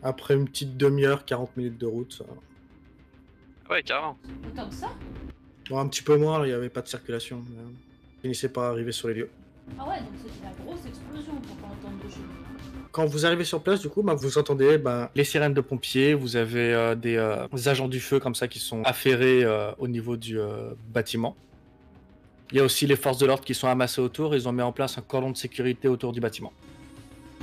Après une petite demi-heure, 40 minutes de route. Ouais, carrément. Autant que ça? Bon, un petit peu moins, il n'y avait pas de circulation. Finissez par arriver sur les lieux. Ah ouais, donc c'était la grosse explosion pour pas entendre de chez nous. Quand vous arrivez sur place, du coup, vous entendez les sirènes de pompiers, vous avez des agents du feu comme ça qui sont affairés au niveau du bâtiment. Il y a aussi les forces de l'ordre qui sont amassées autour, ils ont mis en place un cordon de sécurité autour du bâtiment.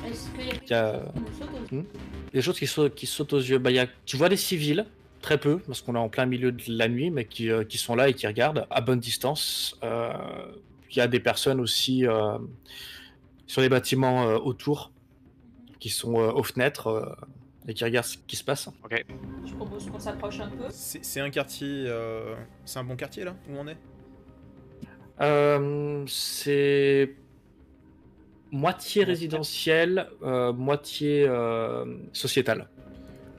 Est-ce qu'il y a Il y a- quelque chose qui nous saute aux yeux? Des choses qui sautent aux yeux, tu vois des civils, très peu, parce qu'on est en plein milieu de la nuit, mais qui sont là et qui regardent à bonne distance. Il y a des personnes aussi sur les bâtiments autour, qui sont aux fenêtres et qui regardent ce qui se passe. Ok. Je propose qu'on s'approche un peu. C'est un quartier... C'est un bon quartier, là, où on est? C'est moitié résidentiel, moitié sociétal.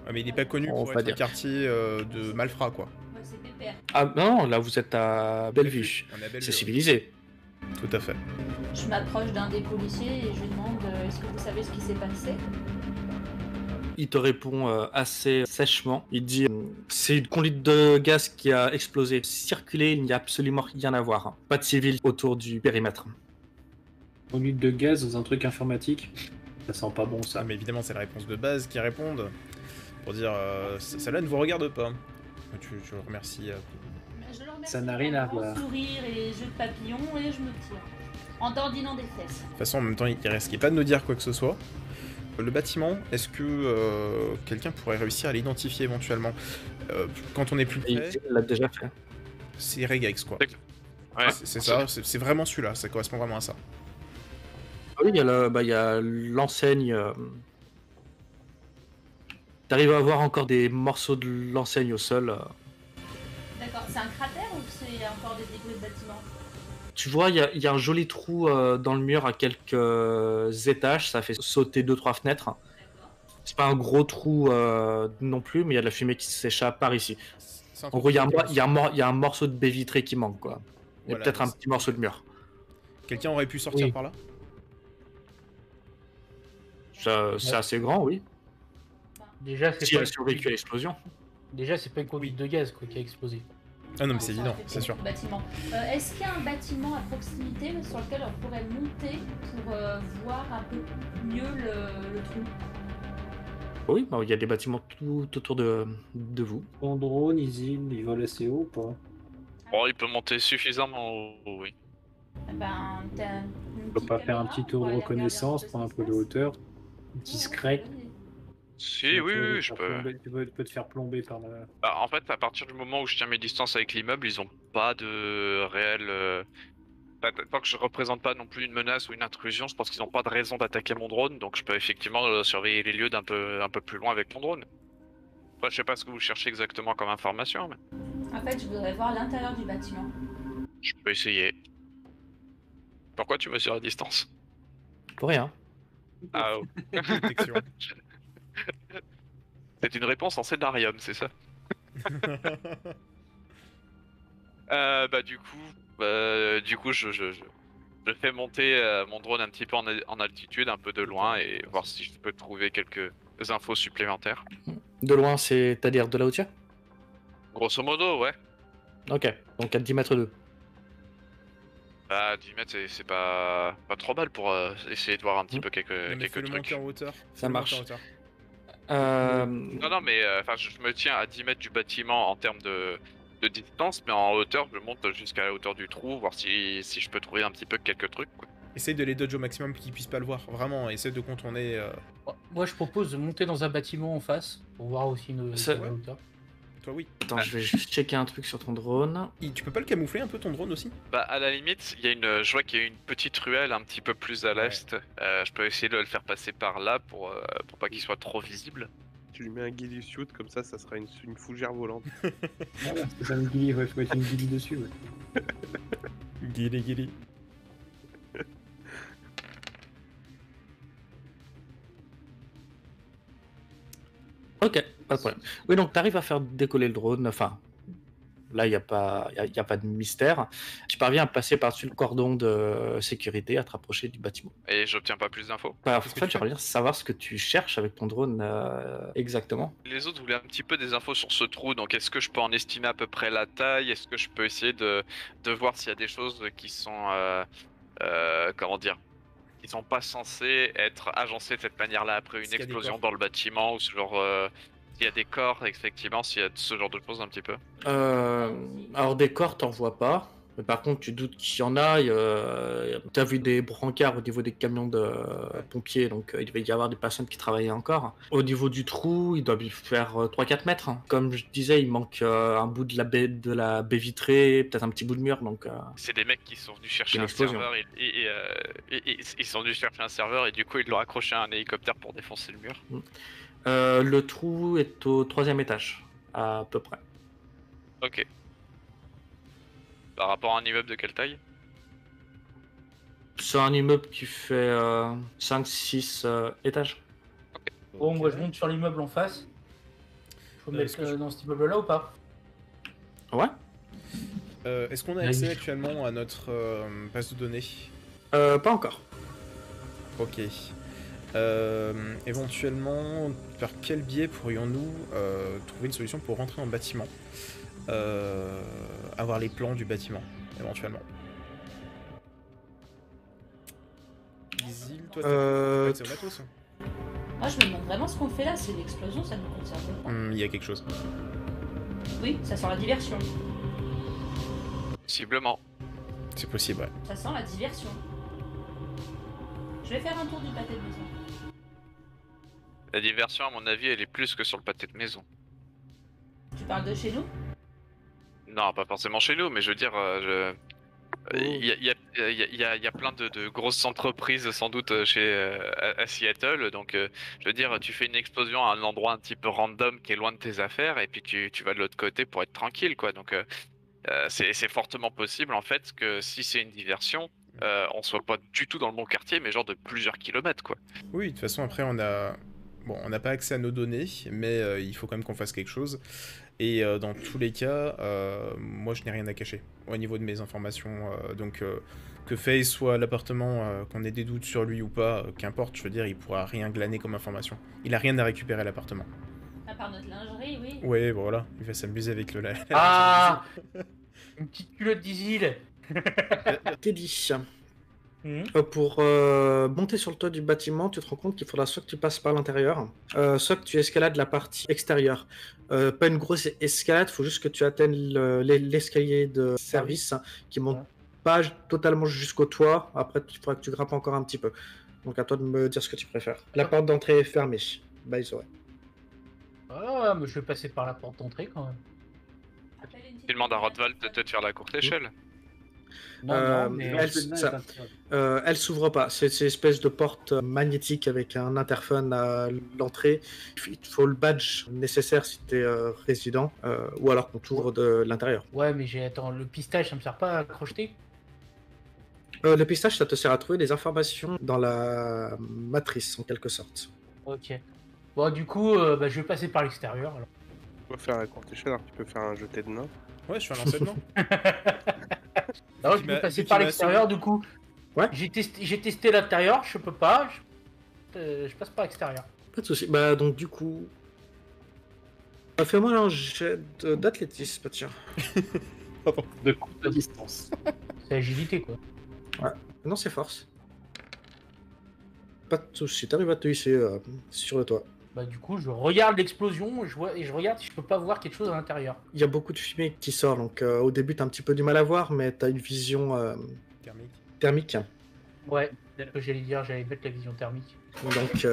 Ah, mais il est pas connu On pour va être un dire. quartier de malfrats, quoi. Ouais, c'est pépère. Ah non, là vous êtes à Bellevue. On est à Bellevue, C'est ouais. civilisé. Tout à fait. Je m'approche d'un des policiers et je lui demande est-ce que vous savez ce qui s'est passé? Il te répond assez sèchement. Il dit c'est une conduite de gaz qui a explosé. Circuler, il n'y a absolument rien à voir. Pas de civils autour du périmètre. Conduite de gaz dans un truc informatique, ça sent pas bon ça. Ah, mais évidemment, c'est la réponse de base qui répondent. Pour dire, celle-là ne vous regarde pas. Tu le remercies. Je le remercie Ça n'a pour rien le à grand voir. sourire et les jeux de papillon et je me tire. En tordinant des fesses. De toute façon, en même temps, il risquait pas de nous dire quoi que ce soit. Le bâtiment, est-ce que quelqu'un pourrait réussir à l'identifier éventuellement? Quand on est plus Il près, l'a déjà fait. c'est Regex, quoi. Ouais. C'est ça, c'est vraiment celui-là, ça correspond vraiment à ça. Ah oui, il y a l'enseigne. T'arrives à voir encore des morceaux de l'enseigne au sol. D'accord, c'est un cratère ou c'est encore des débris de bâtiment? Tu vois, il y a un joli trou dans le mur à quelques étages. Ça fait sauter 2-3 fenêtres. D'accord. C'est pas un gros trou non plus, mais il y a de la fumée qui s'échappe par ici. C'est un En truc gros, il y qui- a un morceau de baie vitrée qui manque, quoi. Et Voilà, peut-être un c'est- petit morceau de mur. Quelqu'un aurait pu sortir Oui. par là? C'est assez grand, oui. Déjà, c'est Si pas, elle a survécu à l'explosion. déjà, c'est pas une conduite de gaz quoi, qui a explosé. Ah non, mais c'est Ça évident, fait c'est sûr. beaucoup de bâtiments. Est-ce qu'il y a un bâtiment à proximité sur lequel on pourrait monter pour voir un peu mieux le trou? Oui, il y a des bâtiments tout autour de vous. Ton drone, il vole assez haut ou pas? Bon, il peut monter suffisamment haut, oui. Eh ben, t'as une On peut petite pas faire un caméra, petit on tour de pourrait aller regarder reconnaissance, un peu prendre un ce peu qui de se hauteur, passe. discret. Si, oui, Tu peux oui, te je faire peux. plomber- tu peux te faire plomber par la... Bah, en fait, à partir du moment où je tiens mes distances avec l'immeuble, ils ont pas de réel. Tant que je représente pas non plus une menace ou une intrusion, je pense qu'ils ont pas de raison d'attaquer mon drone, donc je peux effectivement surveiller les lieux un peu plus loin avec mon drone. Après, je sais pas ce que vous cherchez exactement comme information, mais En fait, je voudrais voir l'intérieur du bâtiment. je peux essayer. Pourquoi tu mesures à distance? Pour rien. Ah, oh. Détection. C'est une réponse en scénarium, c'est ça? Du coup, je fais monter mon drone un petit peu en altitude, un peu de loin, et voir si je peux trouver quelques infos supplémentaires. De loin, c'est-à-dire de la hauteur? Grosso modo, ouais. Ok, donc à 10 mètres d'eux. Bah, 10 mètres, c'est pas trop mal pour essayer de voir un petit peu Non, mais quelques fais le trucs. monter en hauteur. Ça marche. Fais-le monter en hauteur. Non, mais je me tiens à 10 mètres du bâtiment en termes de distance, mais en hauteur, je monte jusqu'à la hauteur du trou, voir si je peux trouver un petit peu quelques trucs, quoi. Essaye de les dodge au maximum pour qu'ils puissent pas le voir. Vraiment, essaye de contourner. Moi, je propose de monter dans un bâtiment en face pour voir aussi Ça- la hauteur. Toi, oui. Attends, je vais juste checker un truc sur ton drone. Tu peux pas le camoufler un peu ton drone aussi? Bah, à la limite, je vois qu'il y a une petite ruelle un petit peu plus à l'est. Je peux essayer de le faire passer par là pour pas qu'il soit trop visible. Tu lui mets un ghillie suit, comme ça sera une fougère volante. Voilà, c'est ça une guilly, ouais, faut mettre une guilly dessus, ouais. Guili. Ok, pas de problème. Oui, donc t'arrives à faire décoller le drone, enfin, Là, il n'y a pas de mystère. Tu parviens à passer par-dessus le cordon de sécurité, à te rapprocher du bâtiment. Et j'obtiens pas plus d'infos. Bah, en Qu'est-ce que fait, tu j'aimerais bien savoir ce que tu cherches avec ton drone exactement. Les autres voulaient un petit peu des infos sur ce trou, donc est-ce que je peux en estimer à peu près la taille? Est-ce que je peux essayer de voir s'il y a des choses qui sont, comment dire, qui sont pas censées être agencées de cette manière-là après Est-ce une qu'il y a des explosion corps dans le bâtiment ou ce genre, s'il y a des corps, effectivement, s'il y a ce genre de choses un petit peu. Alors, des corps, t'en vois pas. Mais par contre, tu doutes qu'il y en a. T'as vu des brancards au niveau des camions de pompiers, donc il devait y avoir des personnes qui travaillaient encore. Au niveau du trou, il doit bien faire 3-4 mètres. Hein. Comme je disais, il manque un bout de la baie vitrée, peut-être un petit bout de mur. Donc, C'est des mecs qui sont venus chercher Une un explosion. serveur et ils sont venus chercher un serveur et du coup ils l'ont accroché à un hélicoptère pour défoncer le mur. le trou est au 3e étage, à peu près. Ok. Par rapport à un immeuble de quelle taille? C'est un immeuble qui fait 5-6 étages. Bon, moi je monte sur l'immeuble en face. Faut me est-ce mettre que dans cet immeuble là ou pas? Ouais. Est-ce qu'on a accès actuellement à notre base de données? Pas encore. Ok. Éventuellement, par quel biais pourrions-nous trouver une solution pour rentrer dans le bâtiment? Avoir les plans du bâtiment, éventuellement. Isil, toi, t'as accès au matos? Moi, je me demande vraiment ce qu'on fait là. C'est l'explosion, ça nous concerne pas. Il y a quelque chose. Oui, ça sent la diversion. Possiblement. C'est possible, ouais. Ça sent la diversion. Je vais faire un tour du pâté de maison. La diversion, à mon avis, elle est plus que sur le pâté de maison. Tu parles de chez nous? Non, pas forcément chez nous, mais je veux dire, il y a plein de grosses entreprises sans doute à Seattle, donc je veux dire, tu fais une explosion à un endroit un petit peu random qui est loin de tes affaires, et puis tu vas de l'autre côté pour être tranquille, quoi. Donc c'est fortement possible en fait que si c'est une diversion, on soit pas du tout dans le bon quartier, mais genre de plusieurs kilomètres, quoi. Oui, de toute façon, après, on a... Bon, on n'a pas accès à nos données, mais il faut quand même qu'on fasse quelque chose. Et dans tous les cas, moi, je n'ai rien à cacher au niveau de mes informations. Donc, que Faye soit à l'appartement, qu'on ait des doutes sur lui ou pas, qu'importe, je veux dire, il pourra rien glaner comme information. Il a rien à récupérer à l'appartement. À part notre lingerie, oui. Ouais, voilà, il va s'amuser avec le... Ah, une petite culotte d'Isil. T'es dit. Mhm. Pour monter sur le toit du bâtiment, tu te rends compte qu'il faudra soit que tu passes par l'intérieur, soit que tu escalades la partie extérieure. Pas une grosse escalade, il faut juste que tu atteignes l'escalier de service qui monte Ouais. pas totalement jusqu'au toit. Après, il faudra que tu grimpes encore un petit peu. Donc à toi de me dire ce que tu préfères. La porte d'entrée est fermée. Bye, Zoé. Ah, mais je vais passer par la porte d'entrée quand même. Appelle une petite Tu demandes à amie, Rothwald de te faire la courte échelle. Non, Euh, non, mais elle s'ouvre pas. C'est une espèce de porte magnétique avec un interphone à l'entrée. Il te faut le badge nécessaire si tu es résident, ou alors qu'on t'ouvre de l'intérieur. Ouais, mais attends, le pistage, ça me sert pas à crocheter. Le pistage, ça te sert à trouver des informations dans la matrice, en quelque sorte. Ok. Bon, du coup, bah, je vais passer par l'extérieur. Alors. On va faire la courte échelle, alors tu peux faire un jeté de nain. Ouais, je suis un lancer de nain. Alors, Qui je m'a- vais passer qui par m'a l'extérieur, assommé. du coup. Ouais. J'ai testé l'intérieur, je peux pas. Je passe par l'extérieur. Pas de soucis. Bah, donc, du coup. Fais-moi un jet d'athlétisme, tiens. De courte distance. C'est agilité, quoi. Non, c'est force. Pas de soucis, t'arrives à te hisser sur le toit. Bah, du coup, je regarde l'explosion et je regarde si je peux pas voir quelque chose à l'intérieur. Il y a beaucoup de fumée qui sort, donc au début, t'as un petit peu du mal à voir, mais t'as une vision Thermique. thermique. Ouais, peut-être que j'allais mettre la vision thermique. Donc,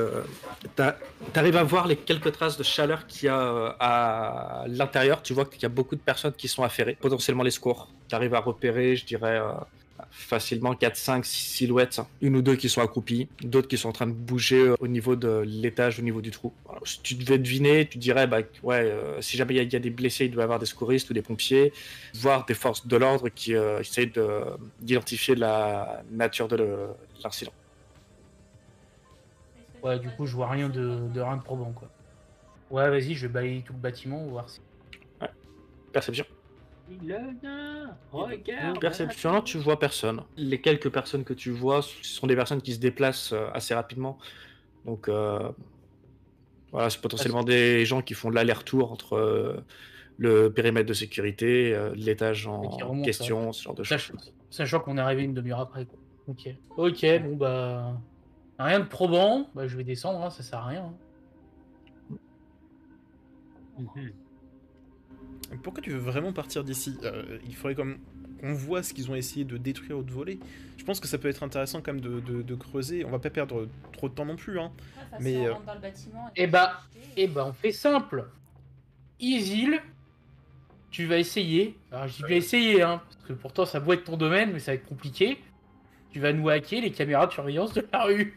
t'arrives à voir les quelques traces de chaleur qu'il y a à l'intérieur. Tu vois qu'il y a beaucoup de personnes qui sont affairées, potentiellement les secours. T'arrives à repérer, je dirais, facilement 4, 5, 6 silhouettes. Une ou deux qui sont accroupies, d'autres qui sont en train de bouger au niveau de l'étage, au niveau du trou. Alors, si tu devais deviner, tu dirais, bah, ouais, si jamais il y a des blessés, il doit y avoir des secouristes ou des pompiers, voire des forces de l'ordre qui essayent d'identifier la nature de l'incident. Ouais, du coup, je vois rien de rien de probant, quoi. Ouais, vas-y, je vais balayer tout le bâtiment, voir si... Perception. Il le nain, regarde. Perception, tu vois personne. Les quelques personnes que tu vois, ce sont des personnes qui se déplacent assez rapidement. Donc, voilà, c'est potentiellement des gens qui font de l'aller-retour entre le périmètre de sécurité, l'étage Et qui en remontent, question, ce genre de choses. Sachant qu'on est arrivé une demi-heure après, quoi. Ok. Ok, bon bah. Rien de probant, bah je vais descendre, hein, ça sert à rien. Pourquoi tu veux vraiment partir d'ici? Il faudrait comme qu'on voit ce qu'ils ont essayé de détruire ou de voler. Je pense que ça peut être intéressant quand même de creuser. On va pas perdre trop de temps non plus, hein. Mais Mais, on rentre dans le bâtiment. Eh bah, on fait simple. Isil, tu vas essayer. Alors je dis essayer, hein, parce que pourtant ça doit être ton domaine, mais ça va être compliqué. Tu vas nous hacker les caméras de surveillance de la rue.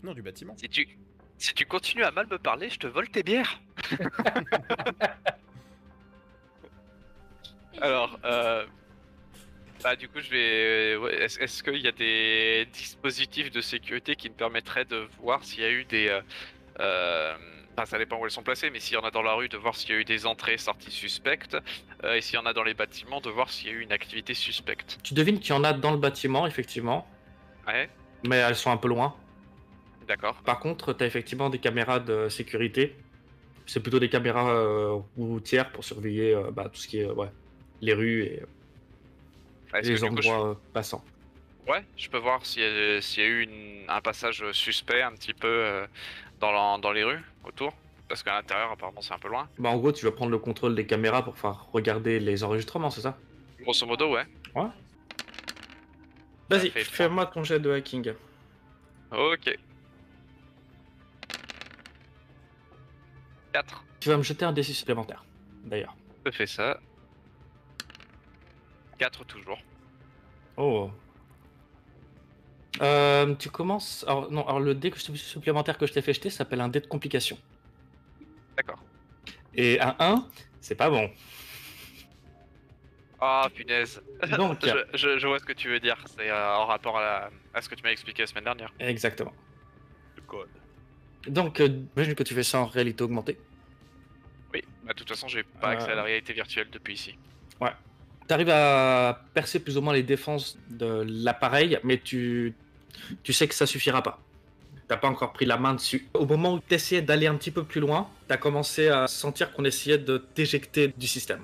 Non, du bâtiment. Si tu continues à mal me parler, je te vole tes bières. Alors, bah du coup je vais... ouais, est-ce qu'il y a des dispositifs de sécurité qui me permettraient de voir s'il y a eu des... Enfin ça dépend où elles sont placées, mais s'il y en a dans la rue, de voir s'il y a eu des entrées et sorties suspectes, et s'il y en a dans les bâtiments, de voir s'il y a eu une activité suspecte. Tu devines qu'il y en a dans le bâtiment, effectivement, Ouais, mais elles sont un peu loin. d'accord. Par contre, tu as effectivement des caméras de sécurité. C'est plutôt des caméras routières pour surveiller tout ce qui est les rues et Est-ce les que du coup, endroits passants. ouais, je peux voir s'il y a eu un passage suspect un petit peu dans les rues autour. Parce qu'à l'intérieur, apparemment, c'est un peu loin. Bah, en gros, tu vas prendre le contrôle des caméras pour faire regarder les enregistrements, c'est ça? Grosso modo, ouais. Vas-y, fait fais-moi ton jet de hacking. Ok. 4. Tu vas me jeter un D6 supplémentaire, d'ailleurs. Je fais ça. 4 toujours. Oh. Tu commences... Alors, non, alors le dé supplémentaire que je t'ai fait jeter s'appelle un dé de complication. D'accord. Et un 1, c'est pas bon. Ah, punaise. Donc, je vois ce que tu veux dire. C'est en rapport à ce que tu m'as expliqué la semaine dernière. exactement. Le code. Donc, j'imagine que tu fais ça en réalité augmentée. Oui, bah de toute façon, j'ai pas accès à la réalité virtuelle depuis ici. Ouais. Tu arrives à percer plus ou moins les défenses de l'appareil, mais tu sais que ça suffira pas. T'as pas encore pris la main dessus. Au moment où tu essayais d'aller un petit peu plus loin, tu as commencé à sentir qu'on essayait de t'éjecter du système.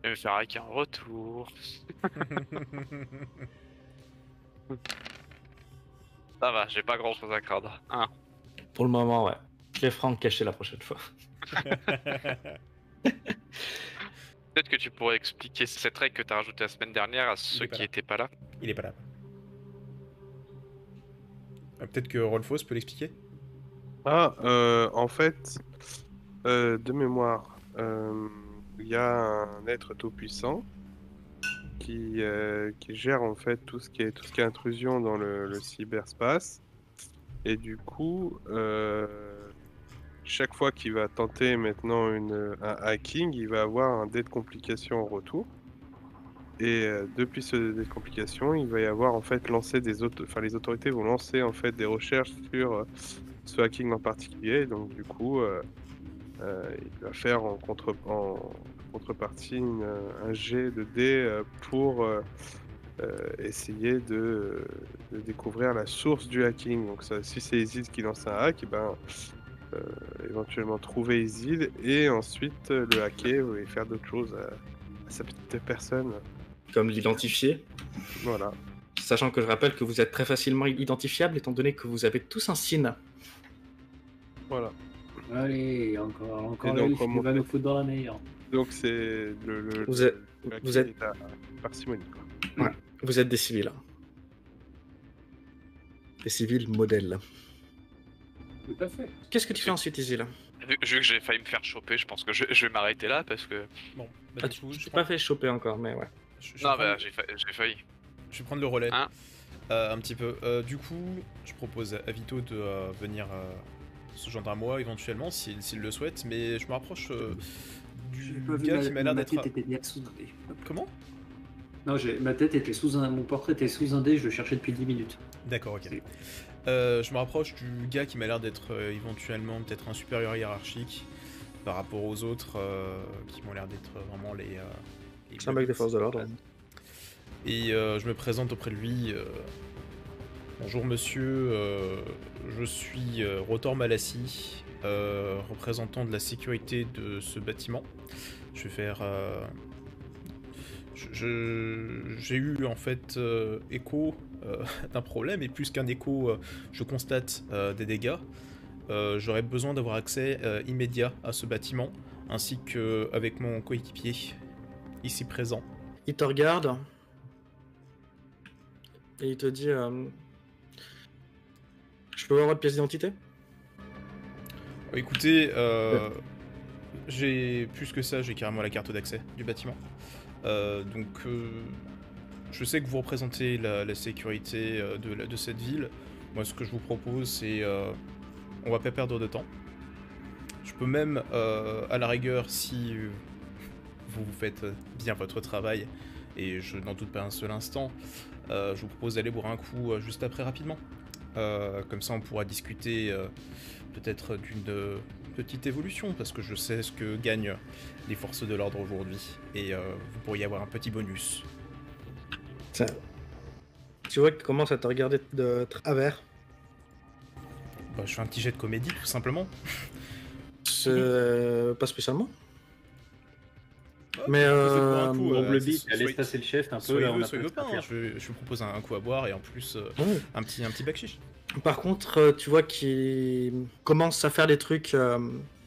Je vais me faire hacker en retour. Ça va, j'ai pas grand chose à craindre. Pour le moment, ouais. Je les ferai en cacher la prochaine fois. Peut-être que tu pourrais expliquer cette règle que t'as rajoutée la semaine dernière à ceux qui étaient pas là. Il est pas là. Peut-être que Rolfos peut l'expliquer? En fait, de mémoire, il y a un être tout-puissant qui gère en fait tout ce qui est intrusion dans le cyberspace. Et du coup, chaque fois qu'il va tenter maintenant un hacking, il va avoir un dé de complication en retour. Et depuis ce dé de complication, il va y avoir en fait lancé les autorités vont lancer en fait des recherches sur ce hacking en particulier. Donc du coup, il va faire en contrepartie un jet de dés pour essayer de découvrir la source du hacking. Donc ça, si c'est Isil qui lance un hack, éventuellement trouver Isil et ensuite le hacker et faire d'autres choses à sa petite personne. Comme l'identifier. Voilà. Sachant que je rappelle que vous êtes très facilement identifiable étant donné que vous avez tous un SIN. Voilà. Allez, encore Et donc, elle qui comment va nous foutre dans la mer. Donc c'est le Vous êtes- hacker vous êtes- est à parcimonie, quoi. Vous êtes des civils. Des civils modèles. Tout à fait. Qu'est-ce que tu fais ensuite, Isil? Vu que j'ai failli me faire choper, je pense que je vais m'arrêter là parce que... Bon, Ah, du coup, je t'ai pas fait choper encore, mais ouais. je Non, vais bah prendre- j'ai failli. je vais prendre le relais. Hein Un petit peu. Du coup, je propose à Vito de venir se joindre à moi éventuellement s'il le souhaite, mais je me rapproche du gars qui m'a l'air d'être. tête était bien sous un dé. Comment? Non, ma tête était sous un. Mon portrait était sous un dé, je le cherchais depuis 10 minutes. D'accord, ok. C'est- Je me rapproche du gars qui m'a l'air d'être éventuellement peut-être un supérieur hiérarchique par rapport aux autres qui m'ont l'air d'être vraiment C'est un mec des forces de l'ordre. Et je me présente auprès de lui. Bonjour monsieur, je suis Rotor Malassi, représentant de la sécurité de ce bâtiment. Je vais faire... J'ai eu en fait écho d'un problème, et plus qu'un écho, je constate des dégâts. J'aurais besoin d'avoir accès immédiat à ce bâtiment, ainsi qu'avec mon coéquipier ici présent. Il te regarde et il te dit je peux avoir votre pièce d'identité? Écoutez, j'ai plus que ça, j'ai carrément la carte d'accès du bâtiment. Donc, je sais que vous représentez la sécurité de cette ville. Moi, ce que je vous propose, c'est... on va pas perdre de temps. Je peux même, à la rigueur, si vous faites bien votre travail, et je n'en doute pas un seul instant, je vous propose d'aller boire un coup juste après rapidement. Comme ça, on pourra discuter peut-être d'une petite évolution, parce que je sais ce que gagnent les forces de l'ordre aujourd'hui, et vous pourriez avoir un petit bonus. Ça. Tu vois qu'il commence à te regarder de travers. Bah, je fais un petit jet de comédie, tout simplement. Pas spécialement. Ah, Mais On le dit, soyez- laisse passer le chef un peu. Soyez Là, on a soyez pas copains, de hein, je vous propose un coup à boire, et en plus, un petit bakshish. Par contre, tu vois qu'il commence à faire des trucs.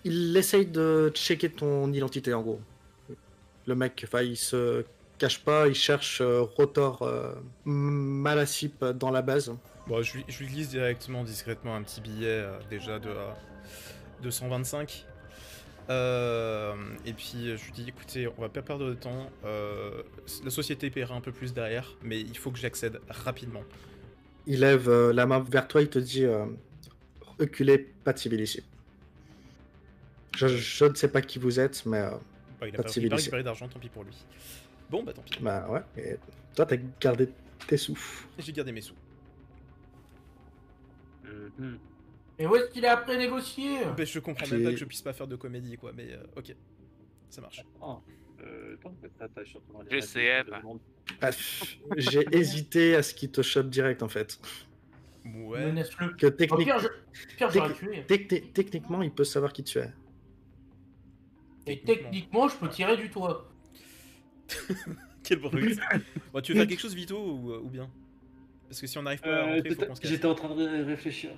Il essaye de checker ton identité en gros. Le mec, enfin, il se cache pas, il cherche Rotor Malassip dans la base. Bon, je lui glisse directement, discrètement, un petit billet déjà de 225. Et puis je lui dis, écoutez, on va pas perdre de temps. La société paiera un peu plus derrière, mais il faut que j'accède rapidement. Il lève la main vers toi, il te dit reculez, pas de civil ici. Je ne sais pas qui vous êtes, mais Bah, il a pas pas de civil ici. récupéré d'argent, tant pis pour lui. Bon, bah tant pis. Bah ouais, et toi t'as gardé tes sous. J'ai gardé mes sous. Et où est-ce qu'il est après négocier? Bah, je comprends Puis- même pas que je puisse pas faire de comédie, quoi, mais ok. Ça marche. GCM. Ah, j'ai hésité à ce qu'il te chope direct en fait. Ouais. Menace-le. Que Au technique- pire, j'aurais tué. techniquement, il peut savoir qui tu es. Et techniquement, je peux tirer du toit. Quel brut. Bon, tu veux faire quelque chose, Vito, ou bien? Parce que si on n'arrive pas à rentrer, faut qu'on se casse. J'étais en train de réfléchir.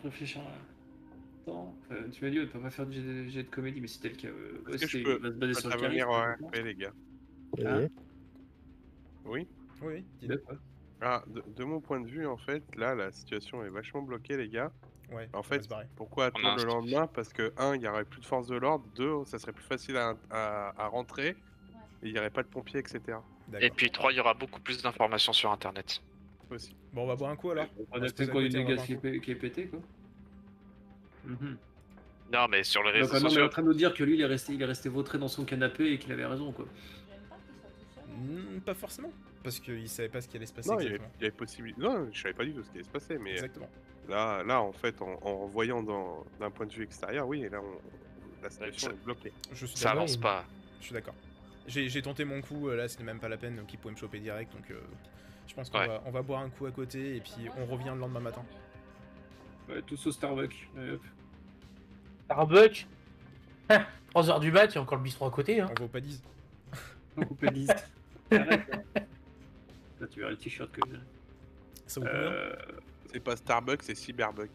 Attends, tu m'as dit, on peut pas faire de jet de comédie, mais c'était le cas. Est-ce que je c'était- peux on va se baser sur le intervenir charisme. en RP, les gars? Hein Oui. Oui, dis-le. D'accord. Ah, de mon point de vue, en fait, là, la situation est vachement bloquée, les gars. Ouais, En on va fait, se barrer. pourquoi a attendre un le lendemain? Parce que, un, il y aurait plus de force de l'ordre. Deux, ça serait plus facile à rentrer. Et il n'y aurait pas de pompiers, etc. Et D'accord. puis 3, il y aura beaucoup plus d'informations sur internet. Aussi. Bon, on va boire un coup alors. On va a se fait poser à quoi, côté, une on va gaz boire un coup. qui est pété, quoi. Non, mais sur les réseaux Donc, non, mais sociaux. en train de nous dire que lui, il est resté vautré dans son canapé et qu'il avait raison, quoi. J'aime pas qu'il soit tout seul. Pas forcément, parce qu'il savait pas ce qui allait se passer Non, il y exactement. avait possibilité. Non, je savais pas du tout ce qui allait se passer, mais Exactement. là, en fait, en voyant d'un point de vue extérieur, oui, et là, la situation ça- est bloquée. Je suis Ça d'accord. avance pas. Je suis d'accord. J'ai tenté mon coup, là c'était même pas la peine, donc il pouvait me choper direct, donc je pense qu'on Ouais. on va boire un coup à côté et puis on revient le lendemain matin. Ouais, tous au Starbucks. Hop. Starbucks. 3h du mat, il y a encore le bistrot à côté. Hein. On va au Paddy's. On coupe la liste. Arrête, hein. Là, tu verras le t-shirt que j'ai. Ça vous convient C'est pas Starbucks, c'est Cyberbug.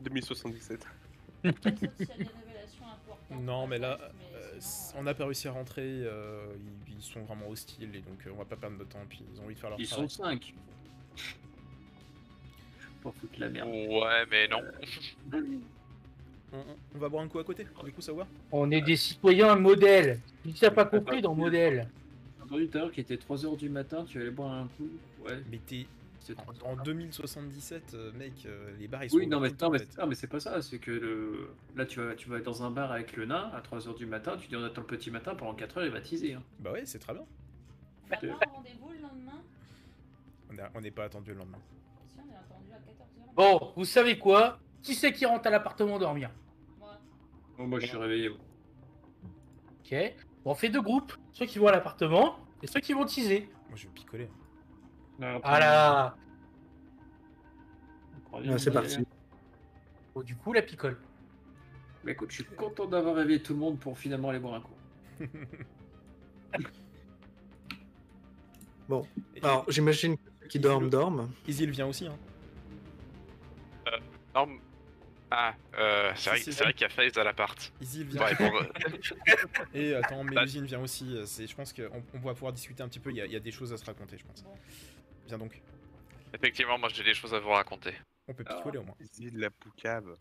2077. Peut-être sauf s'il y a des révélations importantes. Non, mais là, sinon, on n'a pas réussi à rentrer, ils sont vraiment hostiles et donc on va pas perdre de temps, puis ils ont envie de faire leur Ils travail. sont 5. Je vais pas foutre la merde. Ouais, mais non. On va boire un coup à côté, du coup ça va? On est des citoyens modèles. Si tu n'as pas compris dans modèle. J'ai entendu tout à l'heure qu'il était 3h du matin, tu allais boire un coup. Ouais, Mais t'es... c'est En 2077, mec, les bars ils sont Oui, non, mais, ouverts tout le temps, en fait. non, mais c'est pas ça, c'est que là tu vas être dans un bar avec le nain à 3h du matin, tu dis on attend le petit matin, pendant 4h il va teaser. Hein. Bah ouais, c'est très bien. on va avoir un rendez-vous le lendemain. On n'est pas attendu le lendemain. Si on est attendu à 14h. Bon, vous savez quoi? Qui c'est qui rentre à l'appartement dormir? Moi, Bon, moi je suis réveillé. Ok. On fait 2 groupes, ceux qui vont à l'appartement et ceux qui vont teaser. Moi, je vais picoler. Ah là. C'est parti. Bon, du coup, la picole. Bah écoute, je suis content d'avoir réveillé tout le monde pour finalement aller boire un coup. Bon, Et- alors j'imagine que ceux qui dorment, dorment. Isil vient aussi, hein. Non. Ah, c'est vrai, Si, c'est vrai qu'il y a FaZe à l'appart. Isil vient. Ouais, bon, Et attends, Mélusine vient aussi. Je pense qu'on va pouvoir discuter un petit peu. Il y a des choses à se raconter, je pense. Viens donc. effectivement, moi j'ai des choses à vous raconter. On peut picoler au moins. Isil la poucave.